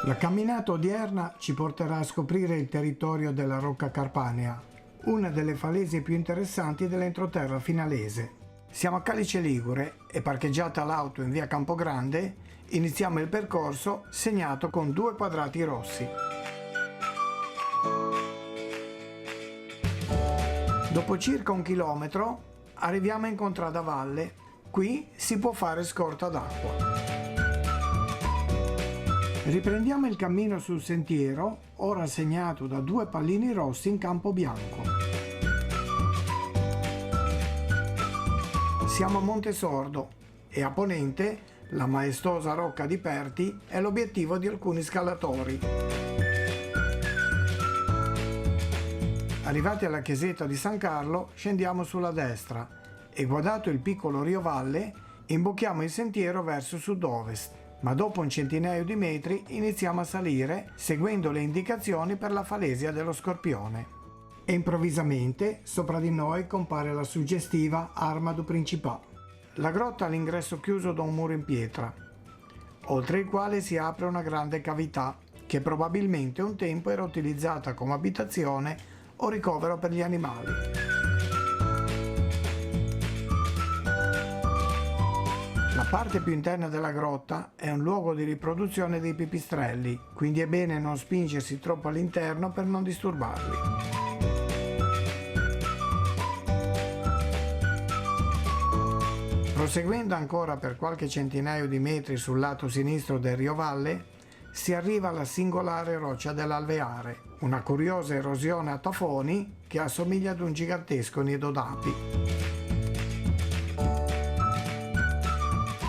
La camminata odierna ci porterà a scoprire il territorio della Rocca Carpanea, una delle falesie più interessanti dell'entroterra finalese. Siamo a Calice Ligure e, parcheggiata l'auto in via Campogrande, iniziamo il percorso segnato con 2 quadrati rossi. Dopo circa 1 chilometro arriviamo in contrada valle. Qui si può fare scorta d'acqua. Riprendiamo il cammino sul sentiero, ora segnato da 2 pallini rossi in campo bianco. Siamo a Monte Sordo e a ponente la maestosa Rocca di Perti è l'obiettivo di alcuni scalatori. Arrivati alla chiesetta di San Carlo scendiamo sulla destra e, guardato il piccolo Rio Valle, imbocchiamo il sentiero verso sud-ovest. Ma dopo un centinaio di metri iniziamo a salire seguendo le indicazioni per la falesia dello Scorpione. E improvvisamente sopra di noi compare la suggestiva Arma du Principat. La grotta ha l'ingresso chiuso da un muro in pietra, oltre il quale si apre una grande cavità che probabilmente un tempo era utilizzata come abitazione o ricovero per gli animali. La parte più interna della grotta è un luogo di riproduzione dei pipistrelli, quindi è bene non spingersi troppo all'interno per non disturbarli. Proseguendo ancora per qualche centinaio di metri sul lato sinistro del Rio Valle, si arriva alla singolare roccia dell'Alveare, una curiosa erosione a tafoni che assomiglia ad un gigantesco nido d'api.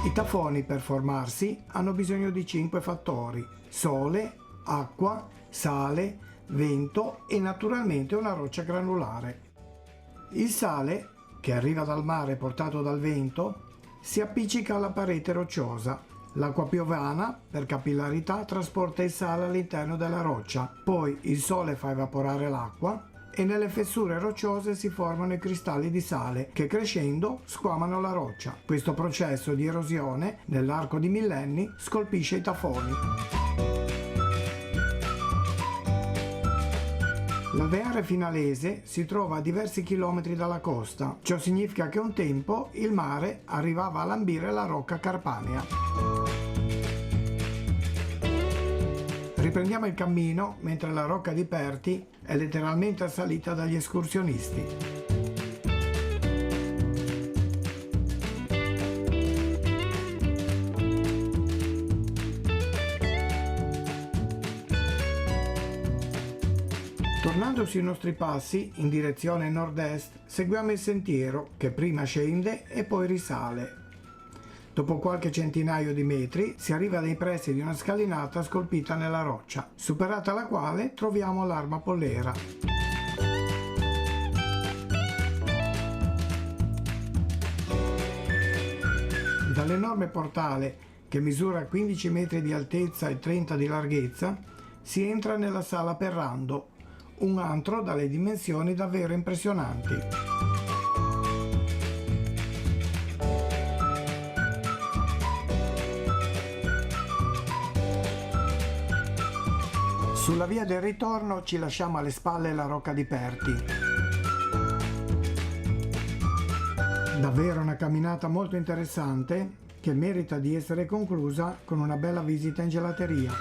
I tafoni, per formarsi, hanno bisogno di 5 fattori: sole, acqua, sale, vento e naturalmente una roccia granulare. Il sale, che arriva dal mare portato dal vento, si appiccica alla parete rocciosa. L'acqua piovana, per capillarità, trasporta il sale all'interno della roccia, poi il sole fa evaporare l'acqua e nelle fessure rocciose si formano i cristalli di sale che, crescendo, squamano la roccia. Questo processo di erosione, nell'arco di millenni, scolpisce i tafoni. L'Alveare finalese si trova a diversi chilometri dalla costa. Ciò significa che un tempo il mare arrivava a lambire la Rocca Carpanea. Riprendiamo il cammino mentre la Rocca di Perti è letteralmente assalita dagli escursionisti. Tornando sui nostri passi in direzione nord-est, seguiamo il sentiero che prima scende e poi risale. Dopo qualche centinaio di metri si arriva nei pressi di una scalinata scolpita nella roccia, superata la quale troviamo l'Arma Pollera. Dall'enorme portale, che misura 15 metri di altezza e 30 di larghezza, si entra nella Sala Perrando, un antro dalle dimensioni davvero impressionanti. Sulla via del ritorno ci lasciamo alle spalle la Rocca di Perti. Davvero una camminata molto interessante che merita di essere conclusa con una bella visita in gelateria.